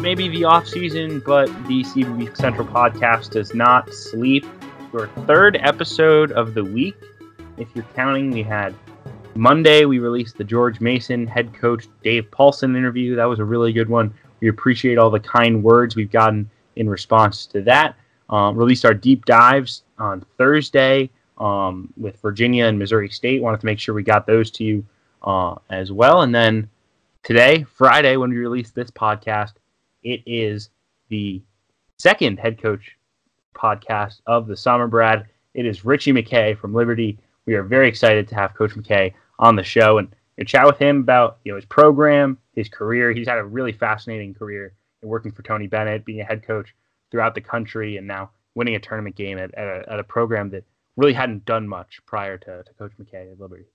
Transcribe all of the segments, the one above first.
It may be the off season, but the CBB Central podcast does not sleep. Our third episode of the week. If you're counting, we had Monday, we released the George Mason head coach Dave Paulson interview. That was a really good one. We appreciate all the kind words we've gotten in response to that. Released our deep dives on Thursday with Virginia and Missouri State. Wanted to make sure we got those to you as well. And then today, Friday, when we release this podcast, it is the second head coach podcast of the summer, Brad. It is Ritchie McKay from Liberty. We are very excited to have Coach McKay on the show and chat with him about his program, his career. He's had a really fascinating career in working for Tony Bennett, being a head coach throughout the country, and now winning a tournament game at a program that really hadn't done much prior to Coach McKay at Liberty.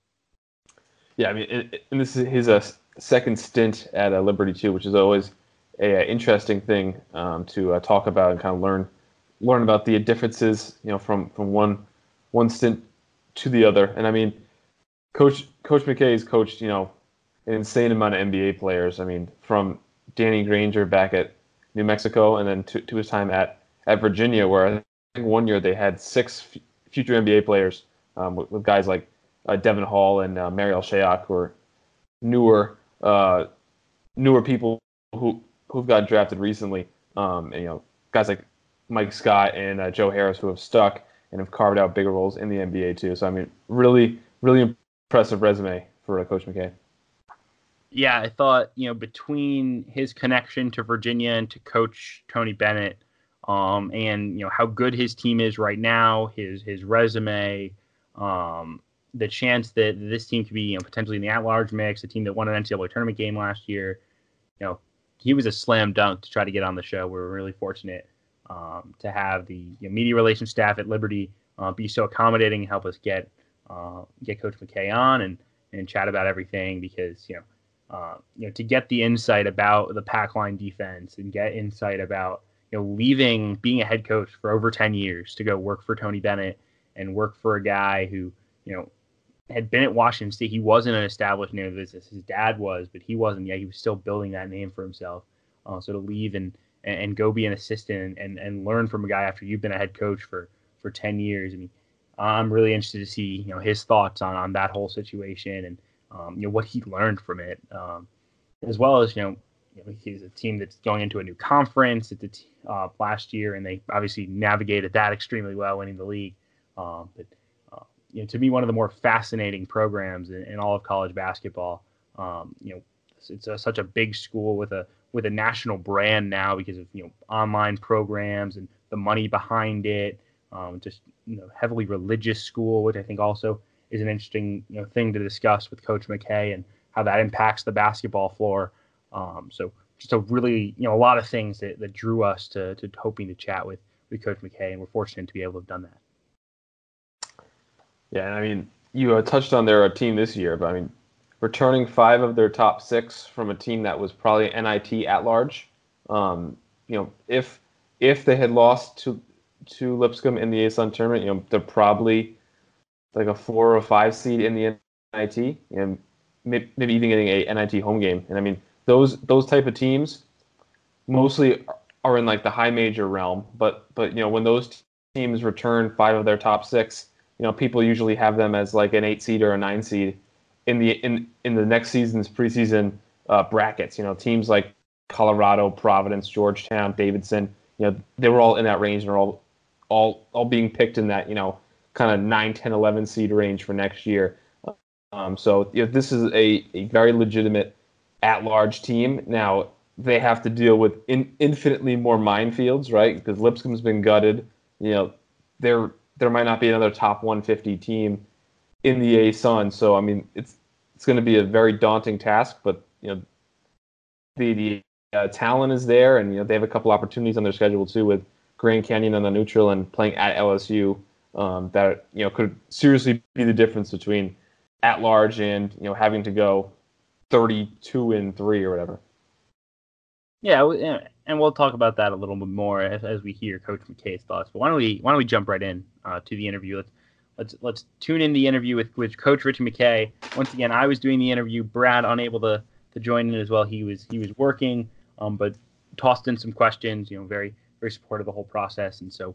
Yeah, I mean, and this is his second stint at Liberty too, which is always a interesting thing to talk about and kind of learn about the differences, from one stint to the other. And I mean, Coach McKay has coached, an insane amount of NBA players. I mean, from Danny Granger back at New Mexico, and then to his time at Virginia, where I think one year they had 6 future NBA players with guys like Devin Hall and Mariel Shayok, who are newer people who've got drafted recently, and guys like Mike Scott and Joe Harris, who have stuck and have carved out bigger roles in the NBA too. So I mean, really, really impressive resume for Coach McKay. Yeah, I thought between his connection to Virginia and to Coach Tony Bennett, and how good his team is right now, his resume, the chance that this team could be potentially in the at-large mix, a team that won an NCAA tournament game last year, he was a slam dunk to try to get on the show. We're really fortunate to have the media relations staff at Liberty be so accommodating and help us get Coach McKay on and chat about everything, because to get the insight about the pack line defense and get insight about leaving being a head coach for over 10 years to go work for Tony Bennett and work for a guy who had been at Washington State. He wasn't an established name of business. His dad was, but he wasn't yet. He was still building that name for himself. So to leave and go be an assistant and learn from a guy after you've been a head coach for 10 years. I mean, I'm really interested to see, his thoughts on that whole situation and, what he learned from it, as well as, he's a team that's going into a new conference last year, and they obviously navigated that extremely well, winning the league. But to me, one of the more fascinating programs in all of college basketball. It's such a big school with a national brand now because of online programs and the money behind it. Just heavily religious school, which I think also is an interesting thing to discuss with Coach McKay and how that impacts the basketball floor. So just a really a lot of things that drew us to hoping to chat with Coach McKay, and we're fortunate to be able to have done that. Yeah, and I mean, you touched on their team this year, but I mean, returning 5 of their top 6 from a team that was probably NIT at large. If they had lost to Lipscomb in the ASUN tournament, they're probably like a 4 or 5 seed in the NIT, and maybe even getting a NIT home game. And I mean, those type of teams mostly are in like the high major realm, but when those teams return 5 of their top 6, people usually have them as like an 8 seed or a 9 seed in the next season's preseason brackets. Teams like Colorado, Providence, Georgetown, Davidson, they were all in that range, and are all being picked in that kind of 9, 10, 11 seed range for next year. So this is a very legitimate at-large team. Now they have to deal with infinitely more minefields, right? Because Lipscomb's been gutted. There might not be another top 150 team in the ASUN. So I mean, it's going to be a very daunting task. But the talent is there, and they have a couple opportunities on their schedule too, with Grand Canyon on the neutral and playing at LSU. That could seriously be the difference between at large and having to go 32-3 or whatever. Yeah, and we'll talk about that a little bit more as we hear Coach McKay's thoughts. But why don't we jump right in to the interview? Let's tune in the interview with Coach Ritchie McKay. Once again, I was doing the interview. Brad unable to join in as well. He was working. But tossed in some questions. Very very supportive of the whole process, and so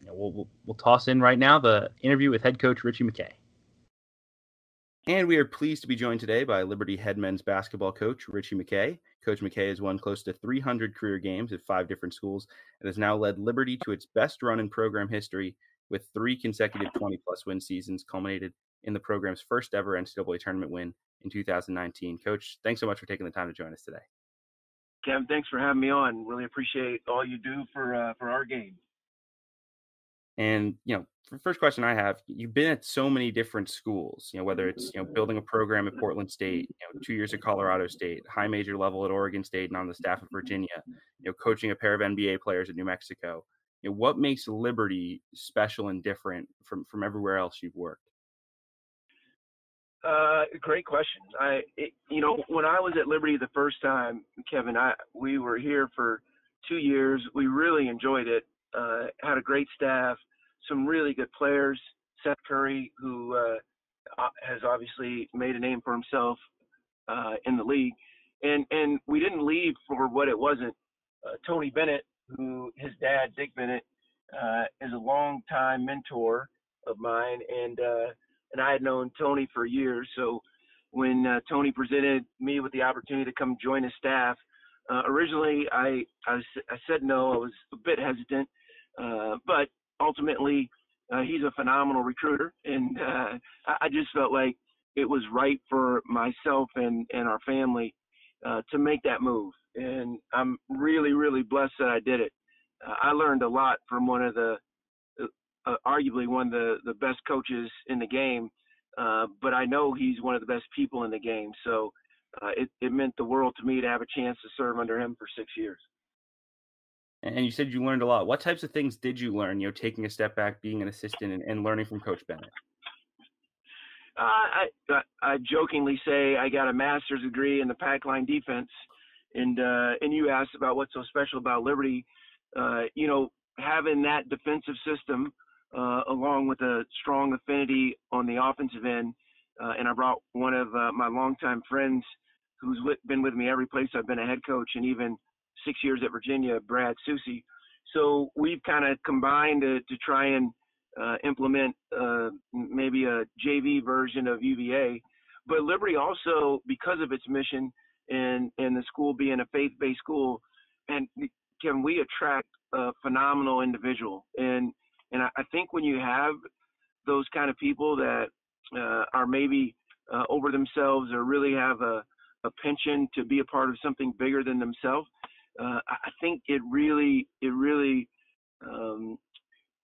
we'll toss in right now the interview with head coach Ritchie McKay. And we are pleased to be joined today by Liberty head men's basketball coach Ritchie McKay. Coach McKay has won close to 300 career games at 5 different schools and has now led Liberty to its best run in program history with 3 consecutive 20-plus win seasons, culminated in the program's first ever NCAA tournament win in 2019. Coach, thanks so much for taking the time to join us today. Kevin, thanks for having me on. Really appreciate all you do for our game. And, for the first question I have, you've been at so many different schools, whether it's, building a program at Portland State, 2 years at Colorado State, high major level at Oregon State and on the staff of Virginia, coaching a pair of NBA players at New Mexico. What makes Liberty special and different from everywhere else you've worked? Great question. When I was at Liberty the first time, Kevin, we were here for 2 years. We really enjoyed it. Had a great staff, some really good players. Seth Curry, who has obviously made a name for himself in the league, and we didn't leave for what it wasn't. Tony Bennett, who his dad, Dick Bennett, is a longtime mentor of mine, and I had known Tony for years. So when Tony presented me with the opportunity to come join his staff, originally I said no. I was a bit hesitant, but ultimately he's a phenomenal recruiter, and I just felt like it was right for myself and our family to make that move. And I'm really, really blessed that I did it. I learned a lot from one of the arguably one of the best coaches in the game, but I know he's one of the best people in the game. So it meant the world to me to have a chance to serve under him for 6 years. And you said you learned a lot. What types of things did you learn, taking a step back, being an assistant, and learning from Coach Bennett? I jokingly say I got a master's degree in the pack line defense, and you asked about what's so special about Liberty. Having that defensive system along with a strong affinity on the offensive end, and I brought one of my longtime friends who's been with me every place I've been a head coach, and even 6 years at Virginia, Brad Susi. So we've kind of combined to try and implement maybe a JV version of UVA. But Liberty also, because of its mission and the school being a faith-based school, and Kevin, we attract a phenomenal individual. And I think when you have those kind of people that are maybe over themselves or really have a penchant to be a part of something bigger than themselves, I think it really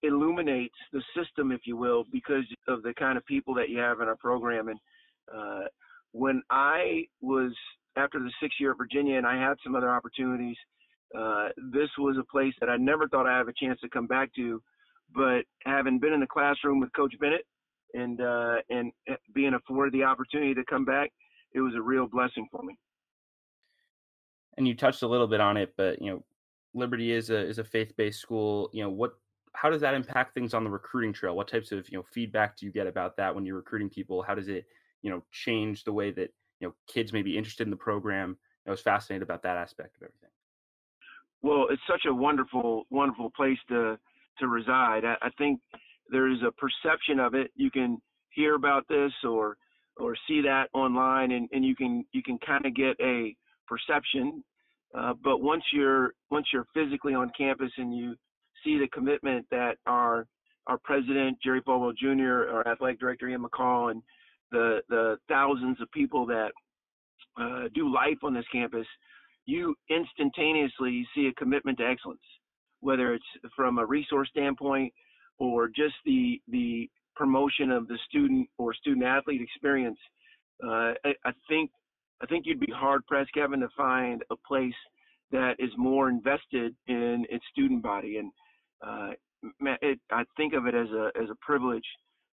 illuminates the system, if you will, because of the kind of people that you have in our program. And when I was after the 6 year at Virginia, and I had some other opportunities, this was a place that I never thought I'd have a chance to come back to. But having been in the classroom with Coach Bennett and being afforded the opportunity to come back, it was a real blessing for me. And you touched a little bit on it, but Liberty is a faith-based school. How does that impact things on the recruiting trail? What types of feedback do you get about that when you're recruiting people? How does it change the way that kids may be interested in the program? I was fascinated about that aspect of everything. Well, it's such a wonderful place to reside. I think there's a perception of it. You can hear about this or see that online, and you can kind of get a perception. But once you're physically on campus and you see the commitment that our president, Jerry Falwell Jr., our athletic director, Ian McCall, and the thousands of people that do life on this campus, you instantaneously see a commitment to excellence, whether it's from a resource standpoint or just the promotion of the student or student athlete experience. I think you'd be hard pressed, Kevin, to find a place that is more invested in its student body. And I think of it as a privilege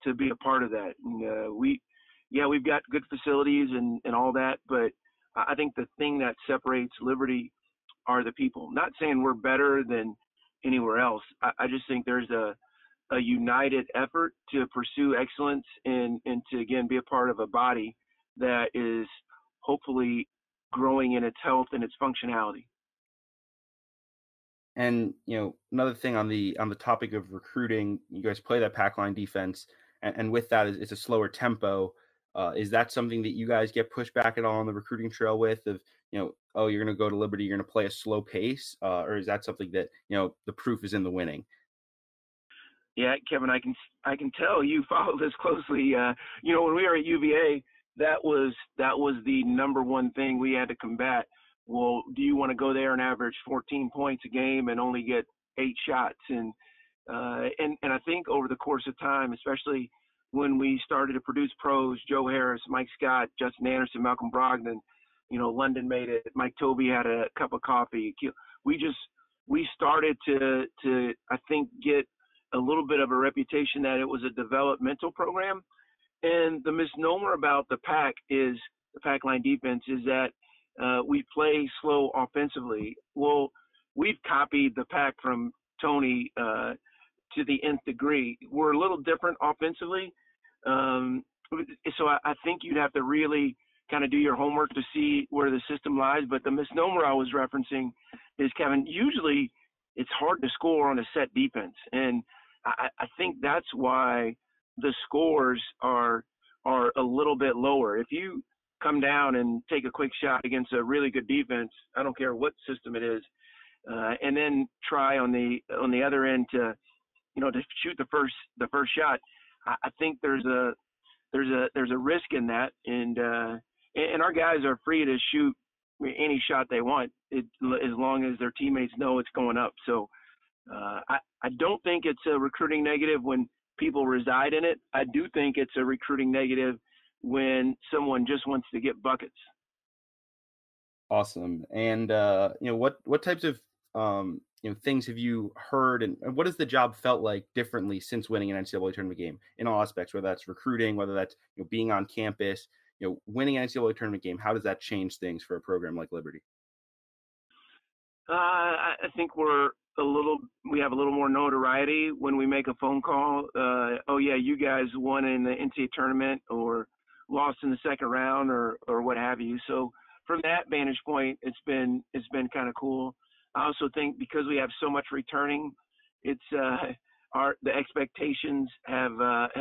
to be a part of that. And we've got good facilities and all that, but I think the thing that separates Liberty are the people. Not saying we're better than anywhere else. I just think there's a united effort to pursue excellence and to, again, be a part of a body that is hopefully growing in its health and its functionality. And another thing on the topic of recruiting, you guys play that pack line defense, and with that, it's a slower tempo. Is that something that you guys get pushed back at all on the recruiting trail with? Of oh, you're going to go to Liberty, you're going to play a slow pace, or is that something that the proof is in the winning? Yeah, Kevin, I can tell you follow this closely. When we were at UVA, that was the number one thing we had to combat. Well, do you want to go there and average 14 points a game and only get 8 shots? And I think over the course of time, especially when we started to produce pros, Joe Harris, Mike Scott, Justin Anderson, Malcolm Brogdon, London made it, Mike Tobey had a cup of coffee. We started to I think get a little bit of a reputation that it was a developmental program. And the misnomer about the pack line defense is that we play slow offensively. Well, we've copied the pack from Tony to the nth degree. We're a little different offensively. So I think you'd have to really kind of do your homework to see where the system lies. But the misnomer I was referencing is, Kevin, usually it's hard to score on a set defense. And I think that's why the scores are a little bit lower. If you come down and take a quick shot against a really good defense, I don't care what system it is, and then try on the other end to shoot the first shot, I think there's a risk in that, and our guys are free to shoot any shot they want, as long as their teammates know it's going up. So I don't think it's a recruiting negative when people reside in it. I do think it's a recruiting negative when someone just wants to get buckets. Awesome. And what types of things have you heard, and what has the job felt like differently since winning an NCAA tournament game in all aspects, whether that's recruiting, whether that's being on campus, winning an NCAA tournament game? How does that change things for a program like Liberty? I think we have a little more notoriety when we make a phone call. Oh yeah, you guys won in the NCAA tournament or lost in the second round or what have you. So from that vantage point, it's been kind of cool. I also think because we have so much returning, it's the expectations have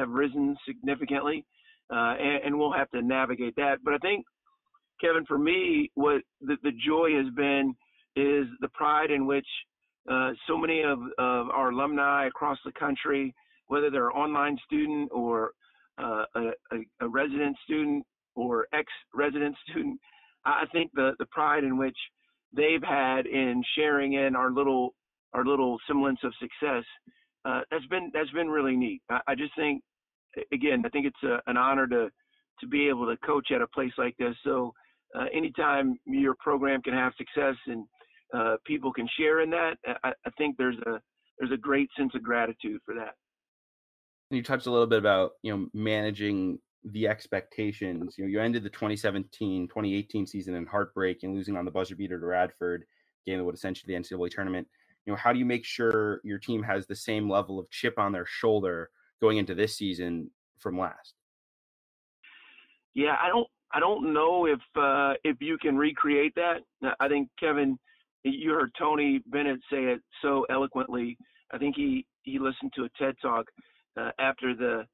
risen significantly, and we'll have to navigate that. But I think, Kevin, for me, what the joy has been is the pride in which so many of our alumni across the country, whether they're an online student or a resident student or ex-resident student, I think the pride in which they've had in sharing in our little semblance of success, that's been really neat. I just think, again, I think it's an honor to be able to coach at a place like this. So anytime your program can have success and people can share in that, I think there's a great sense of gratitude for that. You touched a little bit about managing the expectations. You ended the 2017-2018 season in heartbreak and losing on the buzzer beater to Radford, game that would essentially the NCAA tournament. How do you make sure your team has the same level of chip on their shoulder going into this season from last? Yeah, I don't know if you can recreate that. I think, Kevin, you heard Tony Bennett say it so eloquently. I think he listened to a TED Talk after the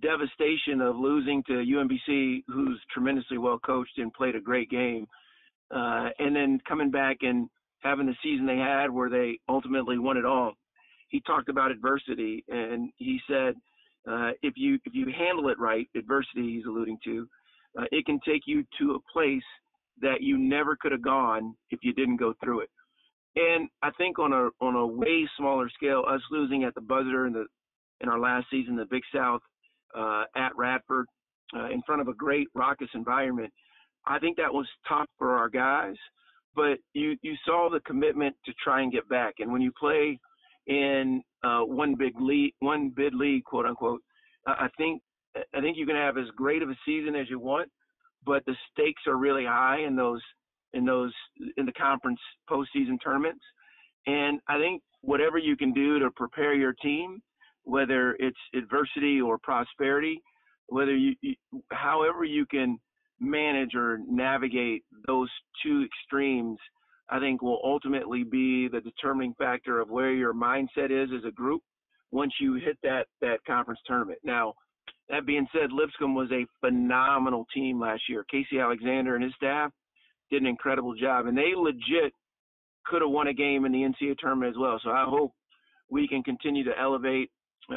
devastation of losing to UMBC, who's tremendously well coached and played a great game, and then coming back and having the season they had where they ultimately won it all. He talked about adversity, and he said if you handle it right, adversity he's alluding to, it can take you to a place that you never could have gone if you didn't go through it. And I think on a way smaller scale, us losing at the buzzer in our last season, the Big South, at Radford, in front of a great raucous environment, I think that was tough for our guys. But you saw the commitment to try and get back. And when you play in one bid league, quote unquote, I think you can have as great of a season as you want, but the stakes are really high in the conference postseason tournaments. And I think whatever you can do to prepare your team, whether it's adversity or prosperity, whether however you can manage or navigate those two extremes, I think will ultimately be the determining factor of where your mindset is as a group once you hit that conference tournament. Now, that being said, Lipscomb was a phenomenal team last year. Casey Alexander and his staff did an incredible job, and they legit could have won a game in the NCAA tournament as well. So I hope we can continue to elevate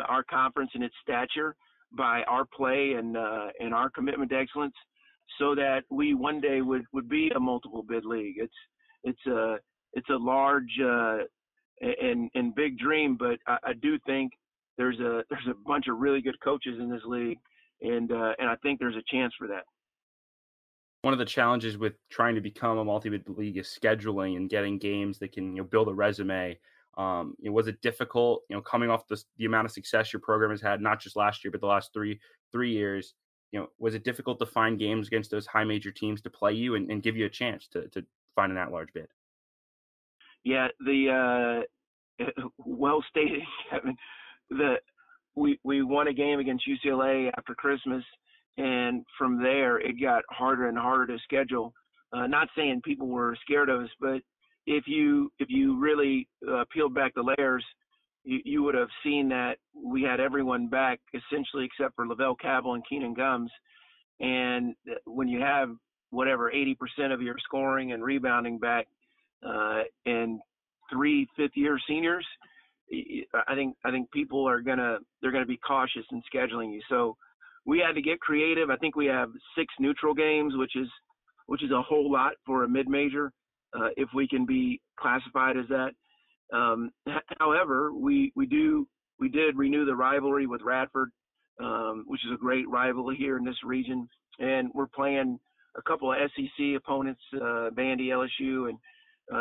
our conference and its stature by our play and our commitment to excellence, so that we one day would be a multiple bid league. It's a large and big dream, but I do think there's a bunch of really good coaches in this league, and I think there's a chance for that. One of the challenges with trying to become a multi-bid league is scheduling and getting games that can build a resume. Was it difficult, coming off the amount of success your program has had, not just last year, but the last three years? Was it difficult to find games against those high major teams to play you and give you a chance to find an at-large bid? Yeah, well stated, Kevin. We won a game against UCLA after Christmas, and from there it got harder and harder to schedule. Not saying people were scared of us, but if you really peeled back the layers, you would have seen that we had everyone back essentially except for Lavelle Cabell and Keenan Gums. And when you have whatever 80% of your scoring and rebounding back, and 3 fifth-year seniors, I think people they're gonna be cautious in scheduling you. So we had to get creative. I think we have 6 neutral games, which is a whole lot for a mid-major, if we can be classified as that. However, we did renew the rivalry with Radford, which is a great rivalry here in this region, and we're playing a couple of SEC opponents, Vandy, LSU, and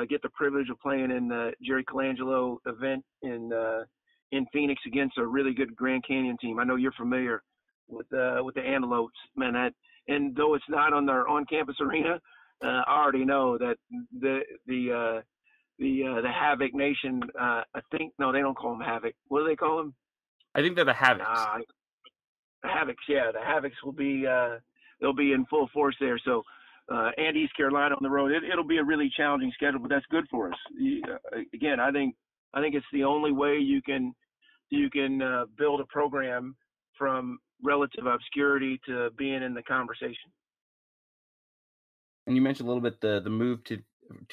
get the privilege of playing in the Jerry Colangelo event in Phoenix against a really good Grand Canyon team. I know you're familiar with the Antelopes, man. And though it's not on their on-campus arena, I already know that the Havoc Nation. I think no, they don't call them Havoc. What do they call them? I think they're the Havocs. The Havocs, yeah. The Havocs will be they'll be in full force there. So. And East Carolina on the road. It'll be a really challenging schedule, but that's good for us. Again, I think it's the only way you can build a program from relative obscurity to being in the conversation. And you mentioned a little bit the move to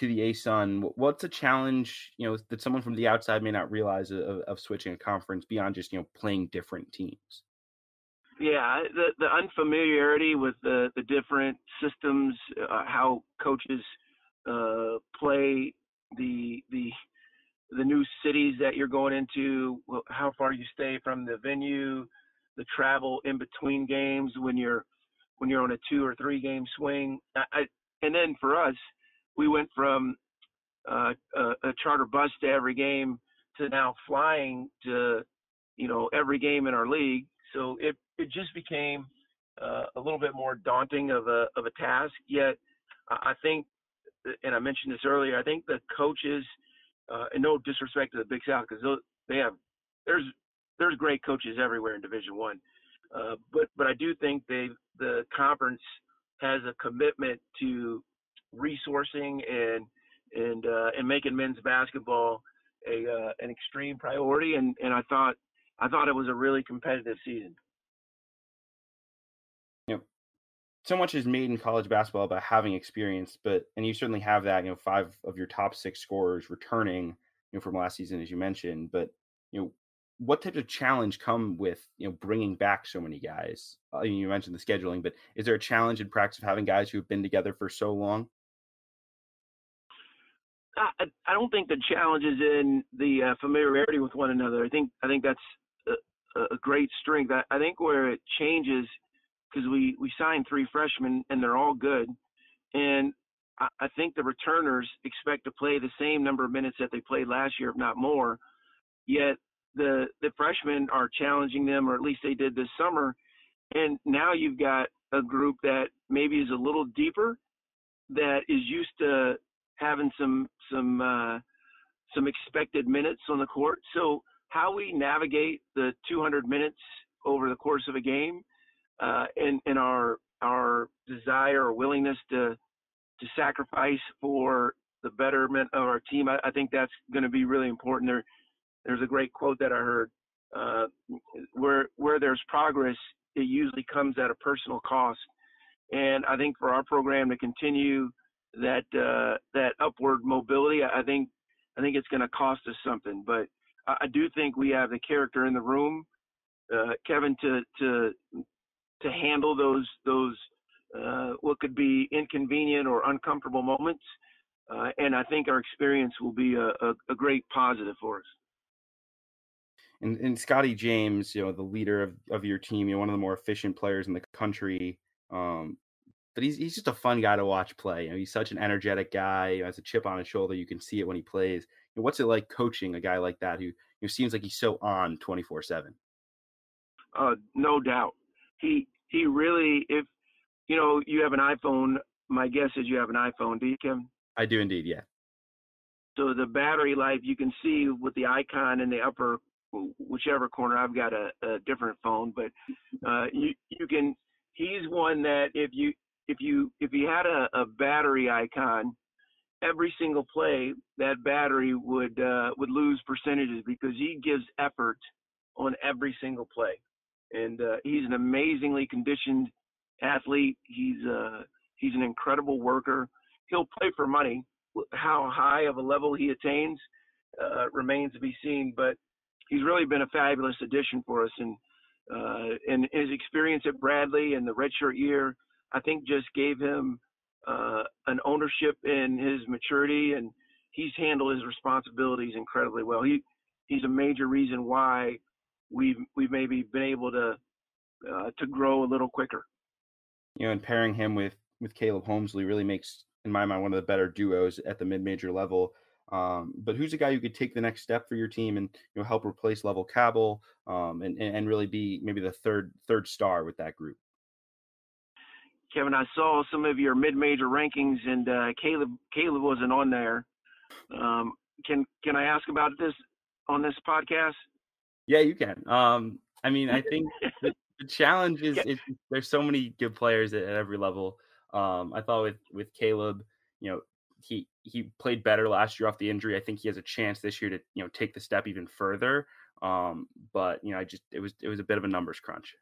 the ASUN. What's a challenge, that someone from the outside may not realize of switching a conference beyond just playing different teams? Yeah, the unfamiliarity with the different systems, how coaches play the new cities that you're going into, how far you stay from the venue, the travel in between games when you're on a 2 or 3 game swing. And then for us, we went from a charter bus to every game to now flying to every game in our league. So it just became a little bit more daunting of a task. Yet I think, and I mentioned this earlier, I think the coaches, and no disrespect to the Big South, because there's great coaches everywhere in Division I, but I do think the conference has a commitment to resourcing and making men's basketball an extreme priority, and I thought it was a really competitive season. So much is made in college basketball about having experience, and you certainly have that. 5 of your top 6 scorers returning, from last season, as you mentioned. But what type of challenge come with bringing back so many guys? You mentioned the scheduling, but is there a challenge in practice of having guys who have been together for so long? I don't think the challenge is in the familiarity with one another. I think that's a great strength. I think where it changes, because we signed 3 freshmen and they're all good, and I think the returners expect to play the same number of minutes that they played last year, if not more. Yet the freshmen are challenging them, or at least they did this summer. And now you've got a group that maybe is a little deeper, that is used to having some expected minutes on the court. So how we navigate the 200 minutes over the course of a game, and our desire or willingness to sacrifice for the betterment of our team. I think that's going to be really important. There's a great quote that I heard, where there's progress, it usually comes at a personal cost. And I think for our program to continue that upward mobility, I think it's going to cost us something. But I do think we have the character in the room, Kevin, to handle those what could be inconvenient or uncomfortable moments. And I think our experience will be a great positive for us. And Scotty James, the leader of your team, one of the more efficient players in the country. But he's just a fun guy to watch play. He's such an energetic guy. He has a chip on his shoulder. You can see it when he plays. What's it like coaching a guy like that who seems like he's so on 24/7? No doubt. He really, if you have an iPhone, my guess is you have an iPhone. Do you, Kevin? I do indeed, yeah. So the battery life you can see with the icon in the upper, whichever corner. I've got a different phone, but you can. He's one that if you had a battery icon, every single play that battery would lose percentages because he gives effort on every single play, and he's an amazingly conditioned athlete. He's an incredible worker. He'll play for money. How high of a level he attains remains to be seen, but he's really been a fabulous addition for us. And his experience at Bradley and the redshirt year, I think, just gave him an ownership in his maturity, and he's handled his responsibilities incredibly well. He's a major reason why we've maybe been able to grow a little quicker. And pairing him with Caleb Holmesley really makes, in my mind, one of the better duos at the mid-major level. But who's a guy who could take the next step for your team and help replace Level Cabell and really be maybe the third star with that group? Kevin, I saw some of your mid-major rankings, and Caleb wasn't on there. Can I ask about this on this podcast? Yeah, you can. I think the challenge is there's so many good players at every level. I thought with Caleb, he played better last year off the injury. I think he has a chance this year to take the step even further. But it was a bit of a numbers crunch.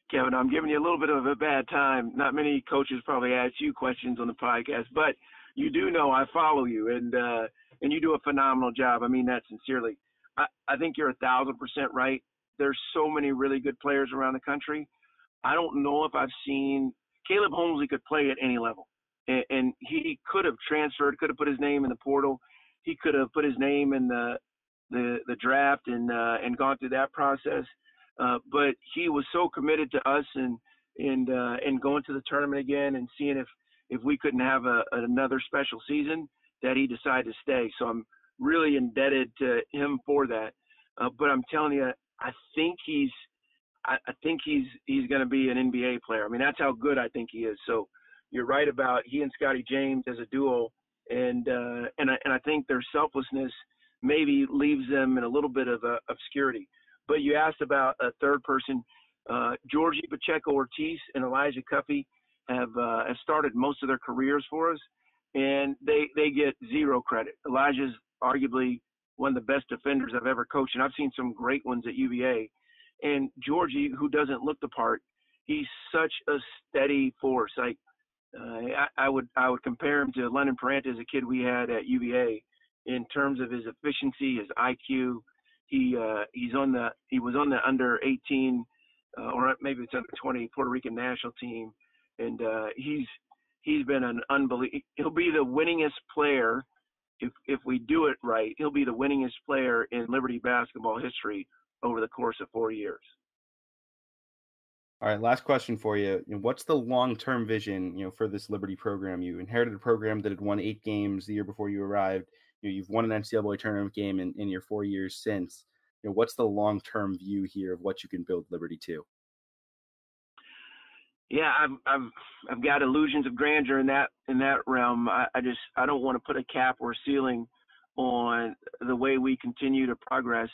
Kevin, I'm giving you a little bit of a bad time. Not many coaches probably ask you questions on the podcast, but you do know I follow you, and you do a phenomenal job. I mean that sincerely. I think you're 1,000% right. There's so many really good players around the country. I don't know if I've seen Caleb Holmesley could play at any level, and he could have transferred, could have put his name in the portal. He could have put his name in the draft and gone through that process. But he was so committed to us and going to the tournament again and seeing if we couldn't have another special season that he decided to stay. So I'm really indebted to him for that. But I'm telling you, I think he's going to be an NBA player. I mean, that's how good I think he is. So you're right about he and Scotty James as a duo, and I think their selflessness maybe leaves them in a little bit of obscurity. But you asked about a third person. Georgie Pacheco-Ortiz and Elijah Cuffey have started most of their careers for us, and they get zero credit. Elijah's arguably one of the best defenders I've ever coached, and I've seen some great ones at UVA. And Georgie, who doesn't look the part, he's such a steady force. I would compare him to Lennon Parente as a kid we had at UVA in terms of his efficiency, his IQ. He was on the under 18 or maybe it's under 20 Puerto Rican national team, and he's been an unbelievable. He'll be the winningest player if we do it right. He'll be the winningest player in Liberty basketball history over the course of 4 years. All right, last question for you. What's the long-term vision, for this Liberty program? You inherited a program that had won 8 games the year before you arrived. You've won an NCAA tournament game in your 4 years since. What's the long-term view here of what you can build Liberty to? Yeah, I've got illusions of grandeur in that realm. I don't want to put a cap or a ceiling on the way we continue to progress.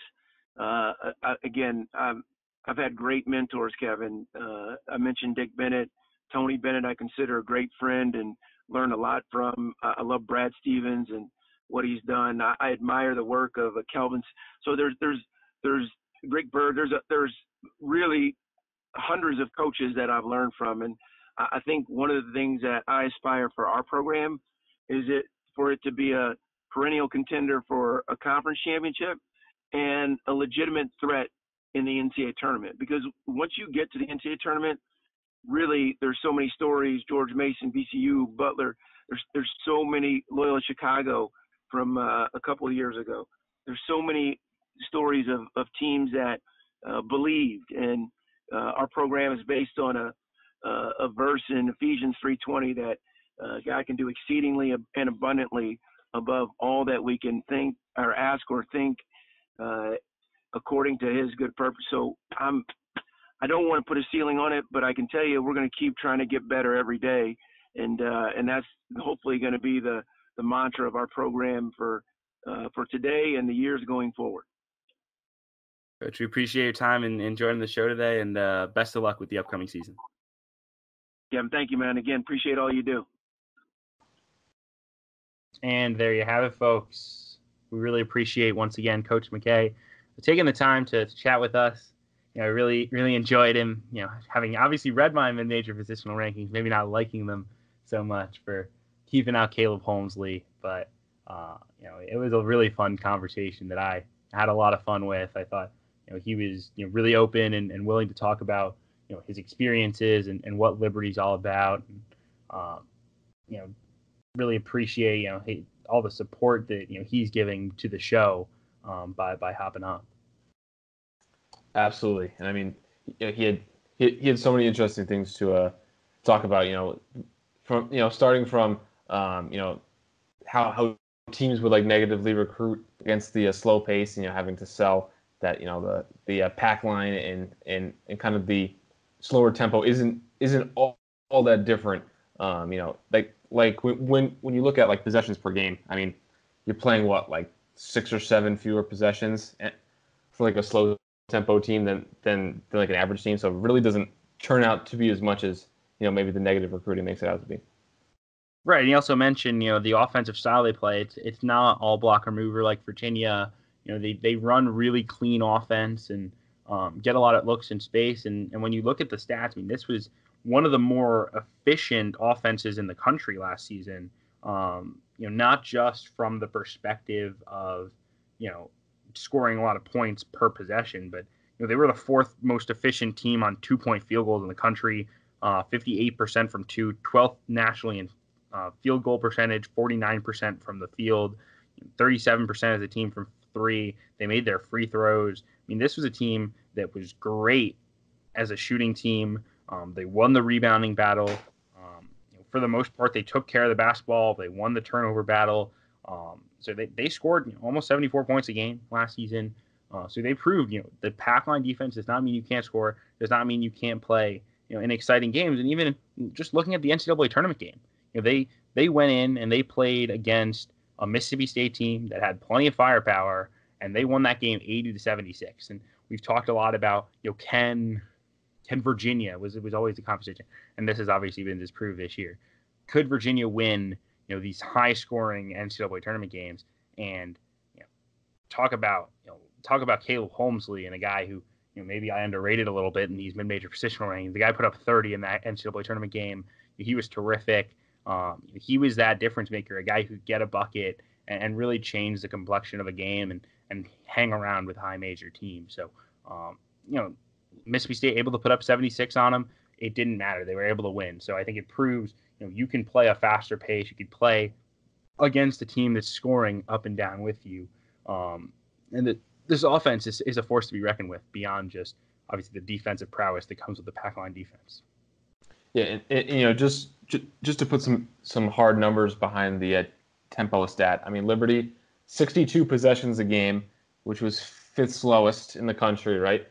Again, I've had great mentors, Kevin. I mentioned Dick Bennett, Tony Bennett. I consider a great friend, and learned a lot from. I love Brad Stevens and what he's done. I admire the work of Kelvin. So there's Rick Berg. There's really hundreds of coaches that I've learned from, and I think one of the things that I aspire for our program is for it to be a perennial contender for a conference championship and a legitimate threat in the NCAA tournament. Because once you get to the NCAA tournament, really there's so many stories. George Mason, VCU, Butler. There's so many. Loyola Chicago from a couple of years ago. There's so many stories of teams that believed, and our program is based on a verse in Ephesians 3:20 that God can do exceedingly and abundantly above all that we can think or ask or think, according to His good purpose. So I don't want to put a ceiling on it, but I can tell you we're going to keep trying to get better every day, and that's hopefully going to be the mantra of our program for today and the years going forward. Coach, we appreciate your time and joining the show today, and best of luck with the upcoming season. Kevin, thank you, man. Again, appreciate all you do. And there you have it, folks. We really appreciate, once again, Coach McKay taking the time to chat with us. I really, really enjoyed him, having obviously read my mid-major positional rankings, maybe not liking them so much for keeping out Caleb Holmesley. But, it was a really fun conversation that I had a lot of fun with. I thought, he was really open and willing to talk about, his experiences and what Liberty's all about. And, really appreciate, all the support that, he's giving to the show by hopping on. Absolutely. And I mean, he had so many interesting things to talk about, from, starting from, how teams would negatively recruit against the slow pace, having to sell that, the pack line and kind of the slower tempo isn't all that different. Like when you look at possessions per game, I mean, you're playing 6 or 7 fewer possessions for a slow tempo team than an average team. So it really doesn't turn out to be as much as, maybe the negative recruiting makes it out to be. Right. And he also mentioned, the offensive style they play. It's not all blocker mover like Virginia. They run really clean offense and get a lot of looks in space. And when you look at the stats, I mean, this was one of the more efficient offenses in the country last season. Not just from the perspective of, scoring a lot of points per possession, but they were the 4th most efficient team on 2-point field goals in the country, 58% from 2, 12th nationally in field goal percentage, 49% from the field, 37% as a team from 3. They made their free throws. I mean, this was a team that was great as a shooting team. They won the rebounding battle. For the most part, they took care of the basketball. They won the turnover battle. So they scored almost 74 points a game last season. So they proved, the pack line defense does not mean you can't score, does not mean you can't play, in exciting games. And even just looking at the NCAA tournament game, they went in and they played against a Mississippi State team that had plenty of firepower, and they won that game 80-76. And we've talked a lot about, can Virginia was always the conversation, and this has obviously been disproved this year. Could Virginia win, these high-scoring NCAA tournament games? And talk about Caleb Holmesley and a guy who maybe I underrated a little bit in these mid-major positional rankings. The guy put up 30 in that NCAA tournament game. He was terrific. He was that difference maker, a guy who could get a bucket and really change the complexion of a game and hang around with high major teams. So, Mississippi State able to put up 76 on them. It didn't matter. They were able to win. So I think it proves, you can play a faster pace. You can play against a team that's scoring up and down with you. And that this offense is a force to be reckoned with beyond just obviously the defensive prowess that comes with the pack line defense. Yeah, and just to put some hard numbers behind the tempo stat. I mean, Liberty, 62 possessions a game, which was 5th slowest in the country, right?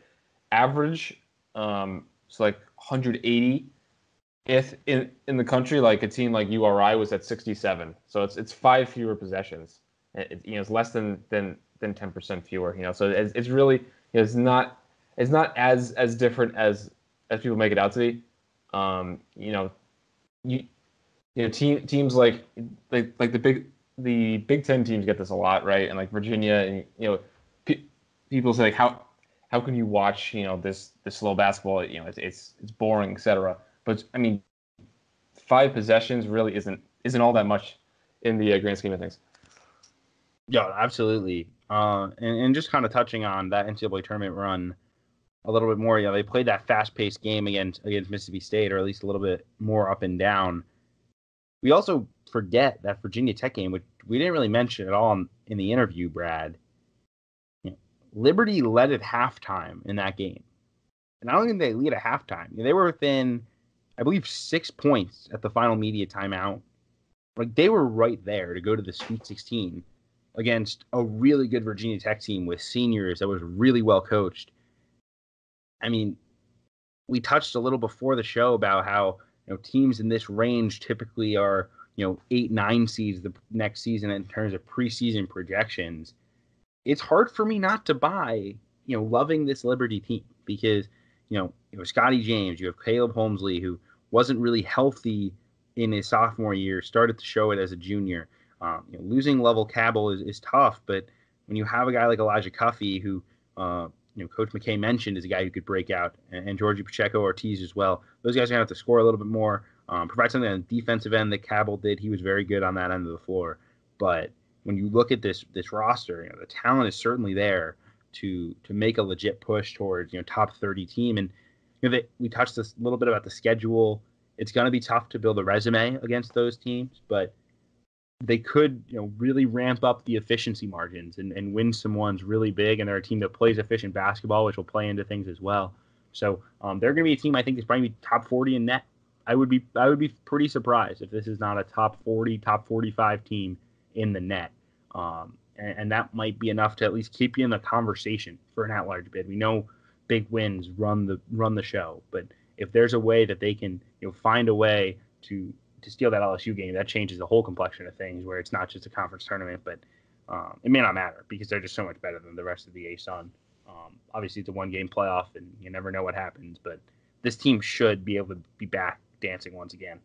Average, it's 180th in the country. A team like URI was at 67, so it's 5 fewer possessions. It's less than 10% fewer. So it's really it's not as different as people make it out to be. teams like the Big Ten teams get this a lot, right? And like Virginia, and people say like, how can you watch this slow basketball? It's boring, etc. But I mean, 5 possessions really isn't all that much in the grand scheme of things. Yeah, absolutely. And just kind of touching on that NCAA tournament run a little bit more. They played that fast-paced game against Mississippi State, or at least a little bit more up and down. We also forget that Virginia Tech game, which we didn't really mention at all in the interview, Brad. Liberty led at halftime in that game. And I don't think they lead at halftime. They were within, I believe, 6 points at the final media timeout. Like, they were right there to go to the Sweet 16 against a really good Virginia Tech team with seniors that was really well coached. I mean, we touched a little before the show about how teams in this range typically are 8-9 seeds the next season in terms of preseason projections. It's hard for me not to buy loving this Liberty team because Scotty James, you have Caleb Holmesley, who wasn't really healthy in his sophomore year, started to show it as a junior. Losing Lovell Cabell is tough, but when you have a guy like Elijah Cuffey, who Coach McKay mentioned is a guy who could break out, and Georgie Pacheco Ortiz as well. Those guys are going to have to score a little bit more, provide something on the defensive end that Cabell did. He was very good on that end of the floor. But when you look at this roster, the talent is certainly there to make a legit push towards top 30 team. And we touched this a little bit about the schedule. It's going to be tough to build a resume against those teams, but they could really ramp up the efficiency margins and win some ones really big. And they're a team that plays efficient basketball, which will play into things as well. So they're going to be a team I think is probably top 40 in net. I would be pretty surprised if this is not a top 40, top 45 team in the net. And that might be enough to at least keep you in the conversation for an at-large bid. We know big wins run the show, but if there's a way that they can find a way to steal that LSU game, that changes the whole complexion of things, where it's not just a conference tournament, but it may not matter because they're just so much better than the rest of the ASUN. Obviously, it's a one-game playoff, and you never know what happens, but this team should be able to be back dancing once again.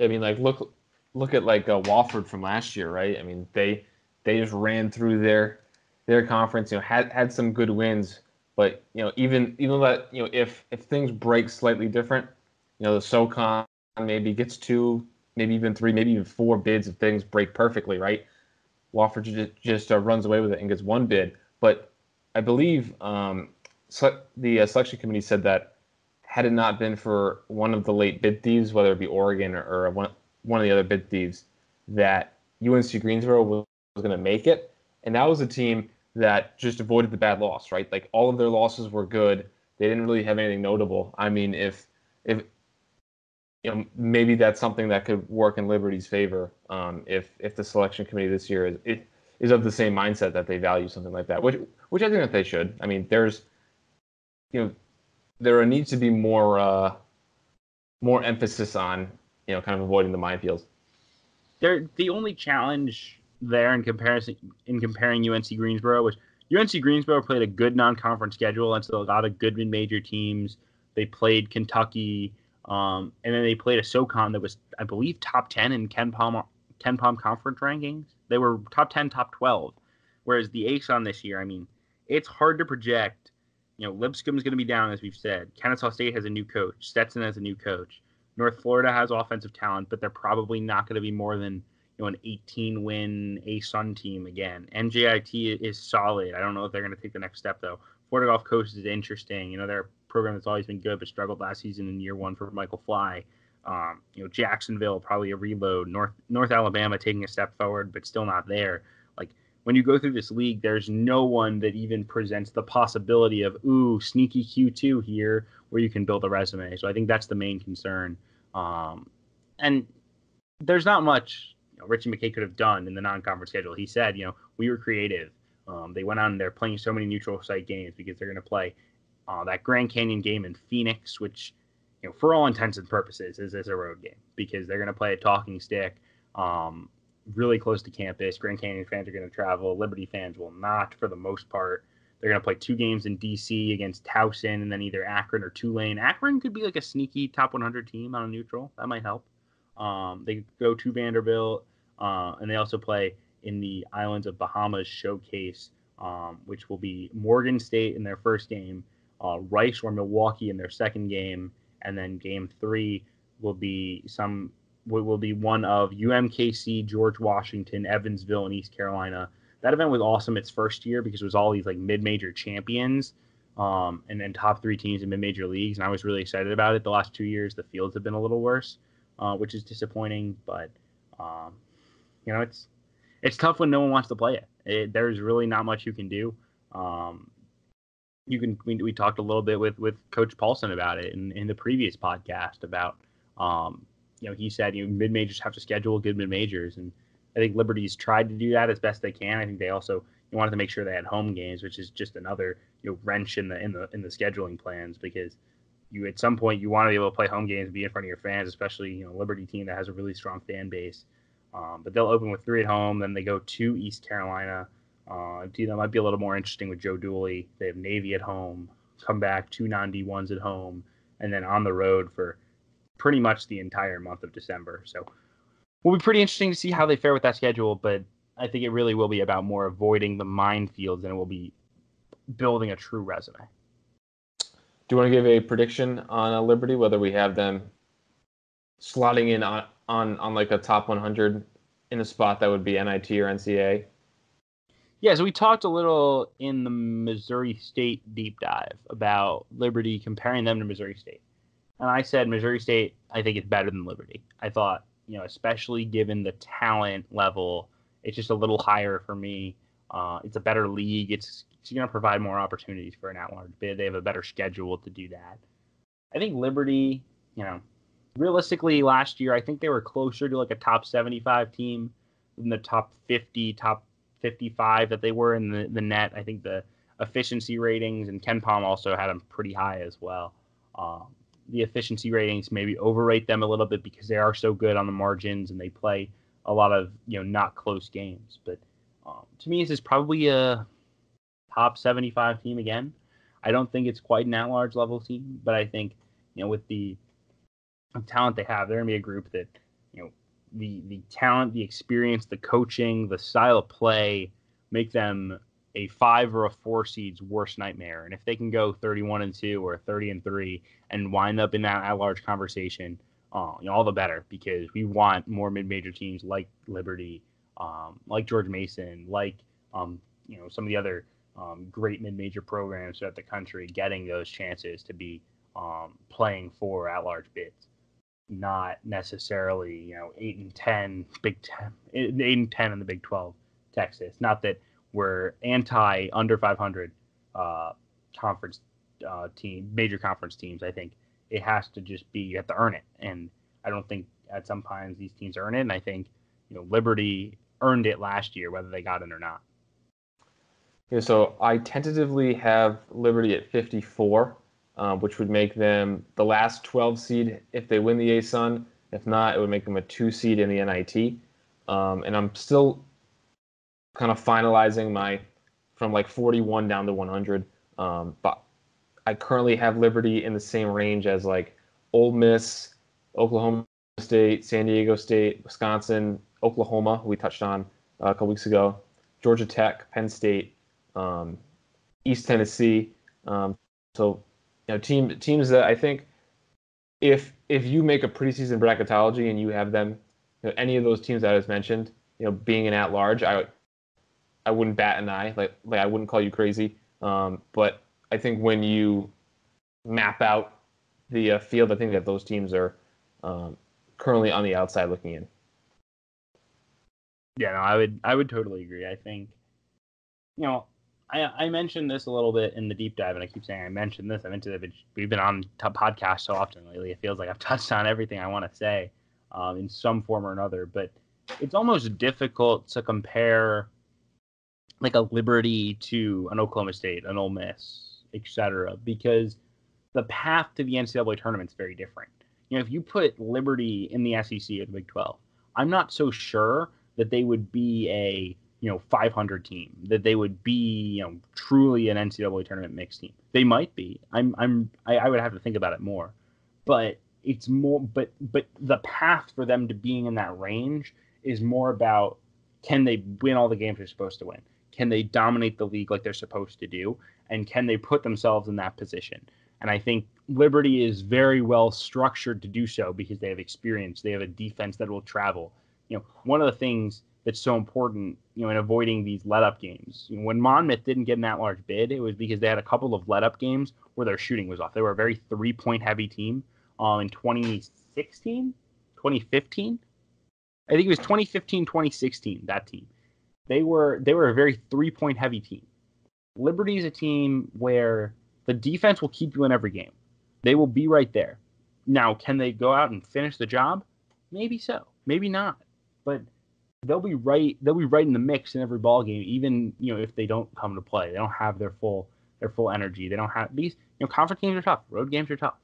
I mean, like look at like Wofford from last year, right? I mean, they just ran through their conference, had some good wins, but even that if things break slightly different, the SoCon maybe gets 2, maybe even 3, maybe even 4 bids if things break perfectly, right? Wofford just runs away with it and gets 1 bid. But I believe the selection committee said that had it not been for one of the late bid thieves, whether it be Oregon or one of the other bid thieves, that UNC Greensboro was going to make it. And that was a team that just avoided the bad loss, right? Like, all of their losses were good. They didn't really have anything notable. I mean, if maybe that's something that could work in Liberty's favor if the selection committee this year is of the same mindset that they value something like that, which I think that they should. I mean, there needs to be more emphasis on kind of avoiding the minefields. The only challenge there in comparing UNC Greensboro was UNC Greensboro played a good non-conference schedule, and so a lot of good mid-major teams. They played Kentucky. And then they played a SoCon that was, I believe, top 10 in Ken Palm conference rankings. They were top 10, top 12. Whereas the ASUN this year, I mean, it's hard to project. Lipscomb's going to be down, as we've said. Kennesaw State has a new coach. Stetson has a new coach. North Florida has offensive talent, but they're probably not going to be more than an 18-win ASUN team again. NJIT is solid. I don't know if they're going to take the next step, though. Florida Gulf Coast is interesting. They're a program that's always been good, but struggled last season in year 1 for Michael Fly. Jacksonville, probably a reload. North Alabama taking a step forward, but still not there. Like, when you go through this league, there's no one that even presents the possibility of, sneaky Q2 here, where you can build a resume. So I think that's the main concern. And there's not much Ritchie McKay could have done in the non-conference schedule. He said, we were creative. They went on, they're playing so many neutral site games because they're going to play that Grand Canyon game in Phoenix, which, for all intents and purposes, is a road game because they're going to play at Talking Stick, really close to campus. Grand Canyon fans are going to travel. Liberty fans will not, for the most part. They're going to play 2 games in D.C. against Towson and then either Akron or Tulane. Akron could be like a sneaky top 100 team on a neutral. That might help. They go to Vanderbilt, and they also play in the Islands of Bahamas Showcase, which will be Morgan State in their first game, Rice or Milwaukee in their second game, and then game 3 will be one of UMKC, George Washington, Evansville, and East Carolina. That event was awesome its first year because it was all these like mid-major champions, and then top 3 teams in mid-major leagues, and I was really excited about it. The last 2 years, the fields have been a little worse, which is disappointing, but it's tough when no one wants to play it. There's really not much you can do. We talked a little bit with Coach Paulson about it in the previous podcast about he said mid majors have to schedule good mid majors, and I think Liberty's tried to do that as best they can. I think they also wanted to make sure they had home games, which is just another wrench in the scheduling plans, because you at some point you want to be able to play home games and be in front of your fans, especially Liberty team that has a really strong fan base. But they'll open with 3 at home, then they go to East Carolina. A team that might be a little more interesting with Joe Dooley. They have Navy at home, come back 2 non-D1s at home, and then on the road for pretty much the entire month of December. So it will be pretty interesting to see how they fare with that schedule, but I think it really will be about more avoiding the minefields than it will be building a true resume. Do you want to give a prediction on Liberty, whether we have them slotting in on like a top 100 in a spot that would be NIT or NCAA? Yeah, so we talked a little in the Missouri State deep dive about Liberty, comparing them to Missouri State. And I said Missouri State, I think, is better than Liberty. I thought, especially given the talent level, it's just a little higher for me. It's a better league. It's going to provide more opportunities for an at-large bid. They have a better schedule to do that. I think Liberty, realistically last year, I think they were closer to like a top 75 team than the top 50, top 55 that they were in the net. I think the efficiency ratings, and Ken Palm also had them pretty high as well. The efficiency ratings maybe overrate them a little bit because they are so good on the margins and they play a lot of not close games. But to me, this is probably a top 75 team again. I don't think it's quite an at-large level team, but I think with the talent they have, they're gonna be a group that the talent, the experience, the coaching, the style of play make them a 5 or a 4 seed's worst nightmare. And if they can go 31-2 or 30-3 and wind up in that at-large conversation, all the better, because we want more mid-major teams like Liberty, like George Mason, like some of the other great mid-major programs throughout the country getting those chances to be playing for at-large bids. Not necessarily 8-10 Big 10, 8-10 in the Big 12, Texas. Not that we're anti under 500 conference major conference teams. I think it has to just be, you have to earn it, and I don't think at some times these teams earn it. And I think Liberty earned it last year, whether they got it or not. Yeah, so I tentatively have Liberty at 54. Which would make them the last 12 seed if they win the ASUN. If not, it would make them a 2 seed in the NIT. And I'm still kind of finalizing from like 41 down to 100. But I currently have Liberty in the same range as like Ole Miss, Oklahoma State, San Diego State, Wisconsin, Oklahoma, who we touched on a couple weeks ago, Georgia Tech, Penn State, East Tennessee. Teams that I think if you make a preseason bracketology and you have them, any of those teams that I just mentioned, being an at-large, I wouldn't bat an eye. Like I wouldn't call you crazy. But I think when you map out the field, I think that those teams are currently on the outside looking in. Yeah, no, I would totally agree. I think, I mentioned this a little bit in the deep dive, and I keep saying I mentioned this. We've been on podcasts so often lately. It feels like I've touched on everything I want to say in some form or another. But it's almost difficult to compare like a Liberty to an Oklahoma State, an Ole Miss, etc., because the path to the NCAA tournament is very different. If you put Liberty in the SEC or the Big 12, I'm not so sure that they would be a 500 team, that they would be, truly an NCAA tournament mixed team. They might be. I would have to think about it more. But it's more, but the path for them to being in that range is more about, can they win all the games they're supposed to win? Can they dominate the league like they're supposed to do? And can they put themselves in that position? And I think Liberty is very well structured to do so because they have experience. They have a defense that will travel. One of the things that's so important, in avoiding these let-up games. When Monmouth didn't get an at-large bid, it was because they had a couple of let-up games where their shooting was off. They were a very three-point heavy team in 2016, 2015. I think it was 2015, 2016, that team. They were a very three-point heavy team. Liberty is a team where the defense will keep you in every game. They will be right there. Now, can they go out and finish the job? Maybe so. Maybe not. But they'll be right in the mix in every ball game, even if they don't come to play. They don't have their full energy. They don't have these. Conference games are tough. Road games are tough.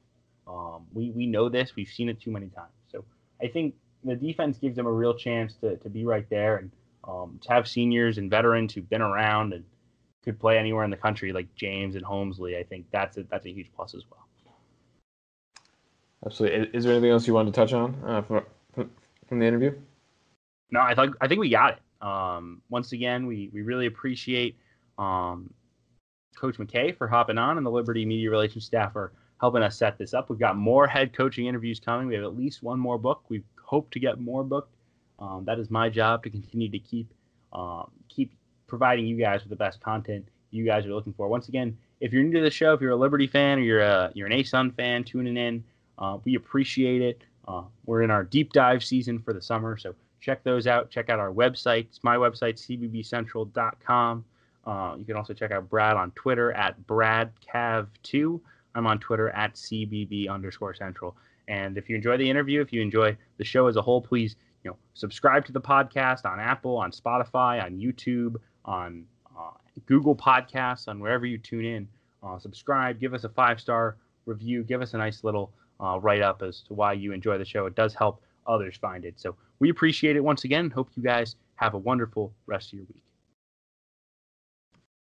We know this. We've seen it too many times. So I think the defense gives them a real chance to be right there, and to have seniors and veterans who've been around and could play anywhere in the country like James and Holmesley. I think that's a huge plus as well. Absolutely. Is there anything else you wanted to touch on from the interview? No, I think we got it. Once again, we really appreciate Coach McKay for hopping on, and the Liberty Media Relations staff for helping us set this up. We've got more head coaching interviews coming. We have at least one more book. We hope to get more booked. That is my job, to continue to keep providing you guys with the best content you guys are looking for. Once again, if you're new to the show, if you're a Liberty fan or you're an A-Sun fan tuning in, we appreciate it. We're in our deep dive season for the summer, so check those out. Check out our website. It's my website, cbbcentral.com. You can also check out Brad on Twitter at BradCav2. I'm on Twitter at CBB_Central. And if you enjoy the interview, if you enjoy the show as a whole, please subscribe to the podcast on Apple, on Spotify, on YouTube, on Google Podcasts, on wherever you tune in. Subscribe, give us a 5-star review, give us a nice little write-up as to why you enjoy the show. It does help others find it. So we appreciate it once again. Hope you guys have a wonderful rest of your week.